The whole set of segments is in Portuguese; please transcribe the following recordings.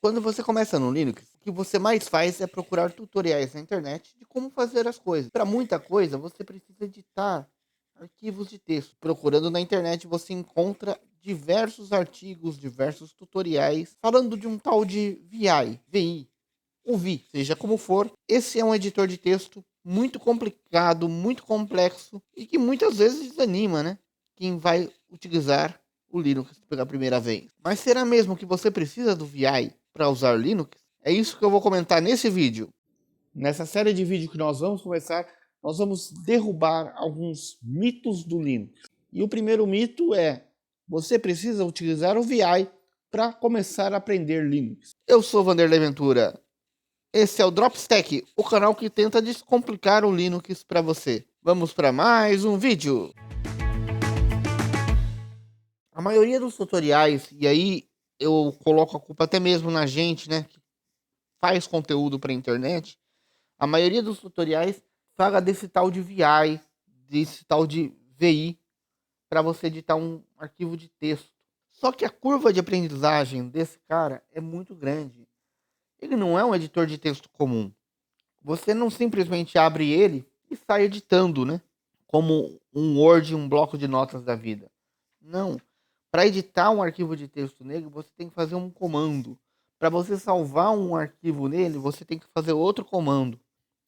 Quando você começa no Linux, o que você mais faz é procurar tutoriais na internet de como fazer as coisas. Para muita coisa, você precisa editar arquivos de texto. Procurando na internet, você encontra diversos artigos, diversos tutoriais falando de um tal de VI, o Vi, seja como for. Esse é um editor de texto muito complicado, muito complexo e que muitas vezes desanima, né? Quem vai utilizar o Linux pela primeira vez. Mas será mesmo que você precisa do VI para usar Linux? É isso que eu vou comentar nesse vídeo. Nessa série de vídeos que nós vamos conversar, nós vamos derrubar alguns mitos do Linux. E o primeiro mito é: você precisa utilizar o VI para começar a aprender Linux. Eu sou Vanderlei Ventura. Esse é o Dropstack, o canal que tenta descomplicar o Linux para você. Vamos para mais um vídeo. A maioria dos tutoriais, e aí eu coloco a culpa até mesmo na gente, né, que faz conteúdo para internet. A maioria dos tutoriais fala desse tal de VI, desse tal de VI, para você editar um arquivo de texto. Só que a curva de aprendizagem desse cara é muito grande. Ele não é um editor de texto comum. Você não simplesmente abre ele e sai editando, né? Como um Word, um bloco de notas da vida. Não. Para editar um arquivo de texto nele, você tem que fazer um comando. Para você salvar um arquivo nele, você tem que fazer outro comando.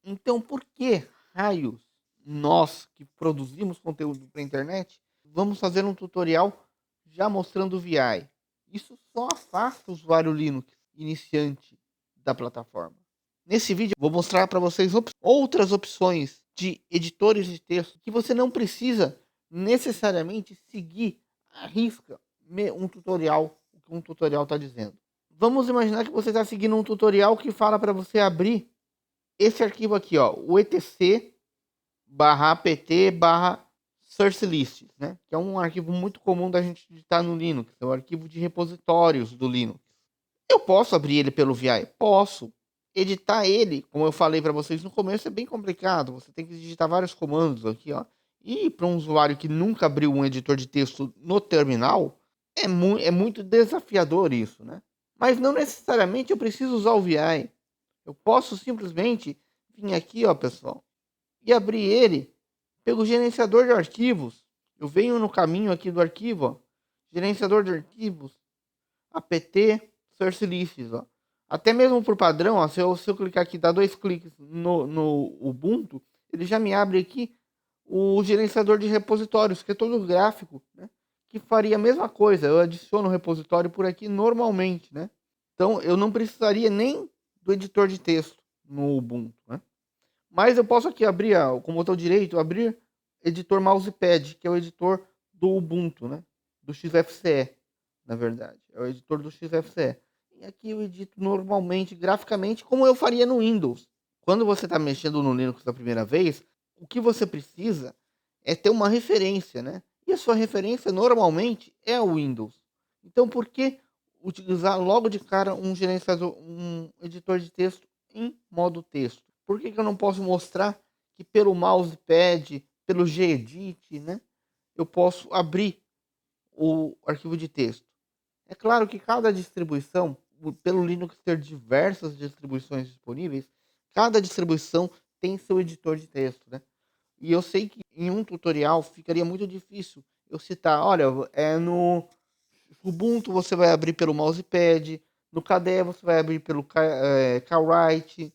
Então, por que raios nós que produzimos conteúdo para a internet vamos fazer um tutorial já mostrando o VI? Isso só afasta o usuário Linux iniciante da plataforma. Nesse vídeo, vou mostrar para vocês outras opções de editores de texto que você não precisa necessariamente seguir à risca um tutorial, o que um tutorial está dizendo. Vamos imaginar que você está seguindo um tutorial que fala para você abrir esse arquivo aqui, ó, o etc/apt/sourcelist, né? Que é um arquivo muito comum da gente digitar no Linux, é o arquivo de repositórios do Linux. Eu posso abrir ele pelo VI? Posso. Editar ele, como eu falei para vocês no começo, é bem complicado. Você tem que digitar vários comandos aqui, ó. E para um usuário que nunca abriu um editor de texto no terminal, é muito desafiador isso, né? Mas não necessariamente eu preciso usar o VI. Eu posso simplesmente vir aqui, ó, pessoal, e abrir ele pelo gerenciador de arquivos. Eu venho no caminho aqui do arquivo, ó, gerenciador de arquivos, apt sourcelists, ó. Até mesmo por padrão, ó, se eu clicar aqui, dar 2 cliques no Ubuntu, ele já me abre aqui o gerenciador de repositórios, que é todo gráfico, né? Que faria a mesma coisa. Eu adiciono o repositório por aqui normalmente, né? Então eu não precisaria nem do editor de texto no Ubuntu, né? Mas eu posso aqui abrir, com o botão direito, abrir editor mousepad, que é o editor do Ubuntu, né? Do XFCE, na verdade. É o editor do XFCE. E aqui eu edito normalmente, graficamente, como eu faria no Windows. Quando você está mexendo no Linux da primeira vez, o que você precisa é ter uma referência, né? E a sua referência normalmente é o Windows. Então, por que utilizar logo de cara um gerenciador, um editor de texto em modo texto? Por que eu não posso mostrar que pelo mousepad, pelo gedit, né, eu posso abrir o arquivo de texto? É claro que cada distribuição, pelo Linux ter diversas distribuições disponíveis, cada distribuição tem seu editor de texto, né? E eu sei que em um tutorial ficaria muito difícil eu citar, olha, no Ubuntu você vai abrir pelo mousepad, no KDE você vai abrir pelo Kawrite,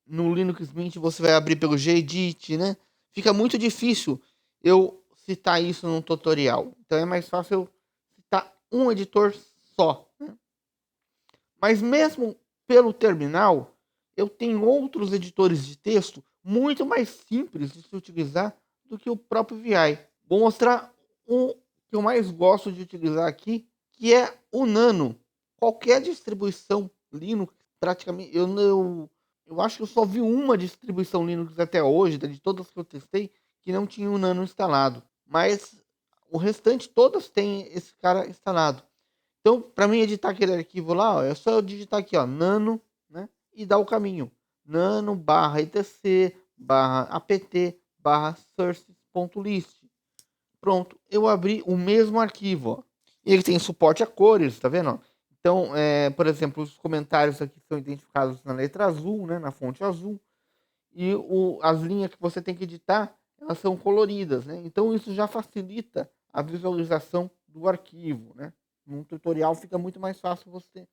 no Linux Mint você vai abrir pelo gedit, né? Fica muito difícil eu citar isso num tutorial. Então é mais fácil eu citar um editor só, né? Mas mesmo pelo terminal, eu tenho outros editores de texto muito mais simples de se utilizar do que o próprio VI. Vou mostrar um que eu mais gosto de utilizar aqui, que é o Nano. Qualquer distribuição Linux, praticamente, eu acho que eu só vi uma distribuição Linux até hoje, de todas que eu testei, que não tinha o Nano instalado. Mas o restante, todas têm esse cara instalado. Então, para mim editar aquele arquivo lá, ó, é só eu digitar aqui, ó, nano, né? E dar o caminho. Nano barra etc barra apt barra sources.list. Pronto, eu abri o mesmo arquivo, ó. E ele tem suporte a cores, tá vendo? Ó? Então, por exemplo, os comentários aqui são identificados na letra azul, né, na fonte azul, e as linhas que você tem que editar, elas são coloridas, né? Então isso já facilita a visualização do arquivo, né? Num tutorial fica muito mais fácil você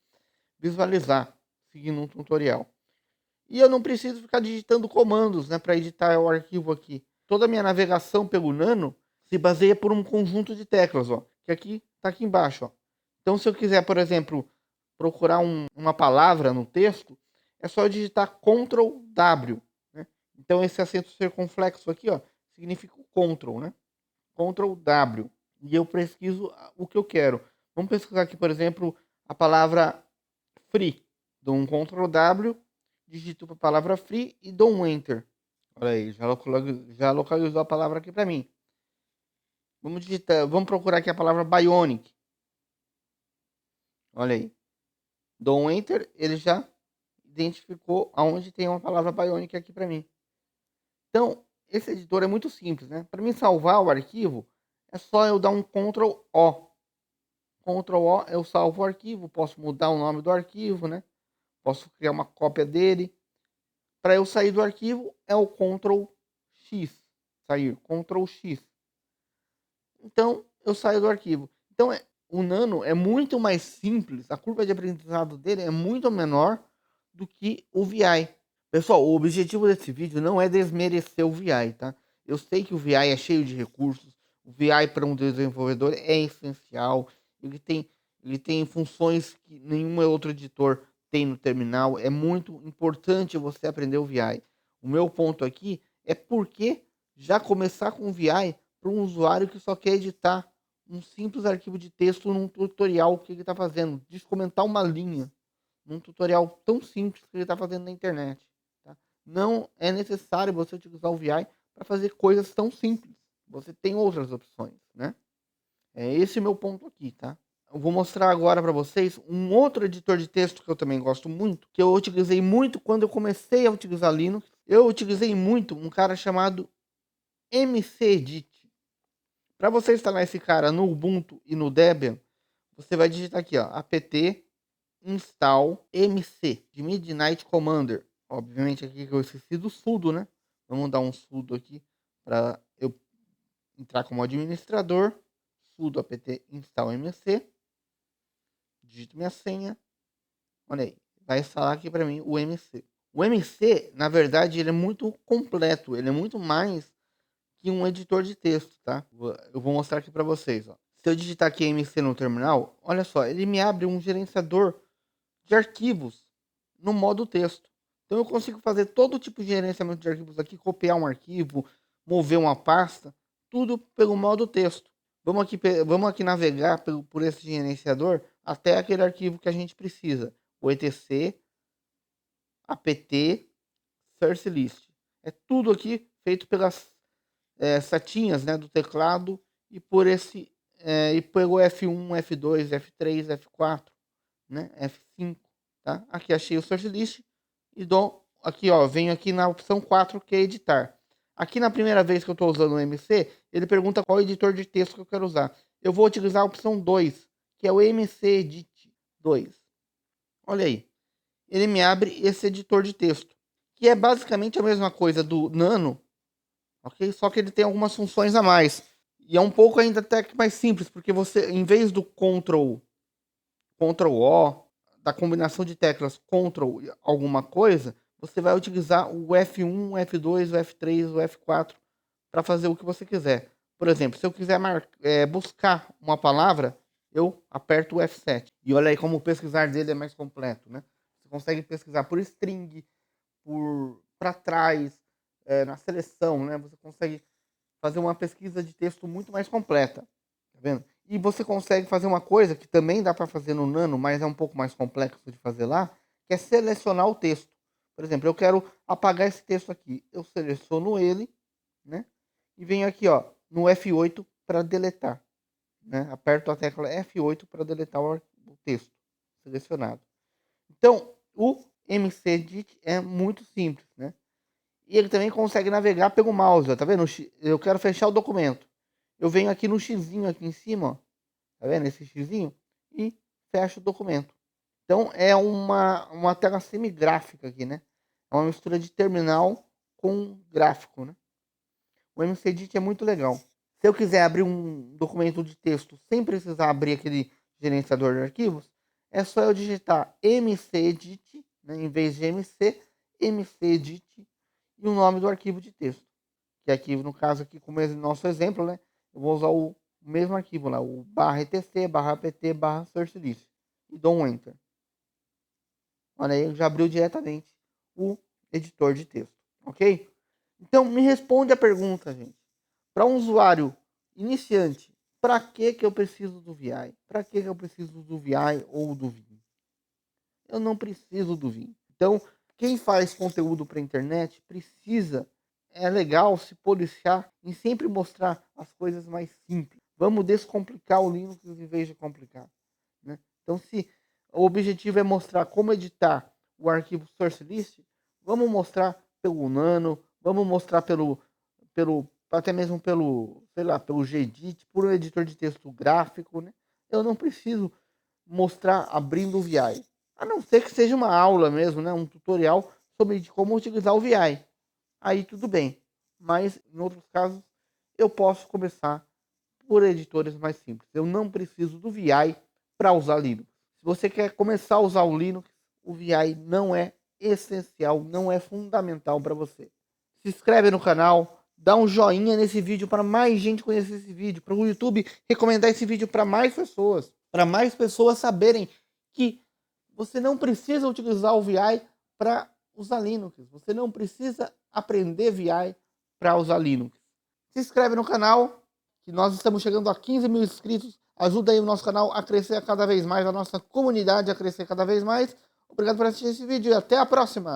visualizar seguindo um tutorial. E eu não preciso ficar digitando comandos, né, para editar o arquivo aqui. Toda a minha navegação pelo Nano se baseia por um conjunto de teclas, ó, que aqui está aqui embaixo, ó. Então, se eu quiser, por exemplo, procurar uma palavra no texto, é só digitar Ctrl W, né? Então, esse acento circunflexo aqui, ó, significa o Ctrl, né? Ctrl W. E eu pesquiso o que eu quero. Vamos pesquisar aqui, por exemplo, a palavra free. Dou um Ctrl W, digito a palavra free e dou um Enter. Olha aí, já localizou a palavra aqui para mim. Vamos procurar aqui a palavra Bionic. Olha aí. Dou um Enter, ele já identificou aonde tem uma palavra Bionic aqui para mim. Então, esse editor é muito simples, né? Para mim salvar o arquivo, é só eu dar um Ctrl O. Ctrl O, eu salvo o arquivo, posso mudar o nome do arquivo, né? Posso criar uma cópia dele. Para eu sair do arquivo, é o Ctrl X. Sair, Ctrl X. Então, eu saio do arquivo. Então, o Nano é muito mais simples, a curva de aprendizado dele é muito menor do que o VI. Pessoal, o objetivo desse vídeo não é desmerecer o VI, tá? Eu sei que o VI é cheio de recursos, o VI para um desenvolvedor é essencial, ele tem funções que nenhum outro editor tem no terminal, é muito importante você aprender o VI. O meu ponto aqui é porque já começar com o VI para um usuário que só quer editar um simples arquivo de texto num tutorial, o que ele está fazendo, descomentar uma linha num tutorial tão simples que ele está fazendo na internet. Tá? Não é necessário você utilizar o VI para fazer coisas tão simples. Você tem outras opções, né? É esse o meu ponto aqui, tá? Eu vou mostrar agora para vocês um outro editor de texto que eu também gosto muito, que eu utilizei muito quando eu comecei a utilizar Linux. Eu utilizei muito um cara chamado MCEdit. Para você instalar esse cara no Ubuntu e no Debian, você vai digitar aqui, ó, apt install mc de Midnight Commander. Obviamente aqui que eu esqueci do sudo, né? Vamos dar um sudo aqui para eu entrar como administrador. Sudo apt install mc. Digito minha senha. Olha aí, vai instalar aqui para mim o MC. O MC, na verdade, ele é muito completo, ele é muito mais que um editor de texto, tá? Eu vou mostrar aqui para vocês, ó. Se eu digitar aqui MC no terminal, olha só, ele me abre um gerenciador de arquivos no modo texto. Então eu consigo fazer todo tipo de gerenciamento de arquivos aqui, copiar um arquivo, mover uma pasta, tudo pelo modo texto. Vamos aqui navegar por esse gerenciador até aquele arquivo que a gente precisa, o etc apt source list. É tudo aqui feito pelas setinhas, né, do teclado e por esse e pelo F1, F2, F3, F4, né, F5, tá? Aqui achei o source list e dou aqui, ó, venho aqui na opção 4 que é editar. Aqui na primeira vez que eu estou usando o MC, ele pergunta qual editor de texto que eu quero usar. Eu vou utilizar a opção 2, que é o MCEdit 2. Olha aí. Ele me abre esse editor de texto, que é basicamente a mesma coisa do Nano, ok? Só que ele tem algumas funções a mais. E é um pouco ainda até que mais simples, porque você, em vez do Ctrl O, da combinação de teclas Ctrl alguma coisa, você vai utilizar o F1, o F2, o F3, o F4 para fazer o que você quiser. Por exemplo, se eu quiser buscar uma palavra, eu aperto o F7. E olha aí como o pesquisar dele é mais completo, né? Você consegue pesquisar por string, para trás, na seleção, né? Você consegue fazer uma pesquisa de texto muito mais completa, tá vendo? E você consegue fazer uma coisa que também dá para fazer no Nano, mas é um pouco mais complexo de fazer lá, que é selecionar o texto. Por exemplo, eu quero apagar esse texto aqui. Eu seleciono ele, né? E venho aqui, ó, no F8 para deletar, né? Aperto a tecla F8 para deletar o texto selecionado. Então, o MCEdit é muito simples, né? E ele também consegue navegar pelo mouse, ó, tá vendo? Eu quero fechar o documento. Eu venho aqui no xizinho aqui em cima, ó, tá vendo esse xizinho? E fecho o documento. Então é uma tela semigráfica aqui, né? É uma mistura de terminal com gráfico, né? O MCDit é muito legal. Se eu quiser abrir um documento de texto sem precisar abrir aquele gerenciador de arquivos, é só eu digitar mcedit, né, em vez de mcedit e o nome do arquivo de texto. Que aqui, no caso, aqui, como é nosso exemplo, né, eu vou usar o mesmo arquivo lá, o /etc, /apt, /source list. E dou um Enter. Olha aí, já abriu diretamente o editor de texto, ok? Então, me responde a pergunta, gente. Para um usuário iniciante, para que eu preciso do VI? Para que eu preciso do VI ou do Vim? Eu não preciso do Vim. Então, quem faz conteúdo para a internet precisa, é legal se policiar em sempre mostrar as coisas mais simples. Vamos descomplicar o Linux em vez de complicar, né? Então, se o objetivo é mostrar como editar o arquivo source list, vamos mostrar pelo Nano, vamos mostrar até mesmo pelo, sei lá, pelo Gedit, por um editor de texto gráfico, né? Eu não preciso mostrar abrindo o VI. A não ser que seja uma aula mesmo, né? Um tutorial sobre como utilizar o VI. Aí tudo bem. Mas em outros casos eu posso começar por editores mais simples. Eu não preciso do VI para usar Linux. Se você quer começar a usar o Linux, o VI não é essencial, não é fundamental para você. Se inscreve no canal, dá um joinha nesse vídeo para mais gente conhecer esse vídeo, para o YouTube recomendar esse vídeo para mais pessoas saberem que você não precisa utilizar o VI para usar Linux. Você não precisa aprender VI para usar Linux. Se inscreve no canal, que nós estamos chegando a 15 mil inscritos. Ajuda aí o nosso canal a crescer cada vez mais, a nossa comunidade a crescer cada vez mais. Obrigado por assistir esse vídeo e até a próxima!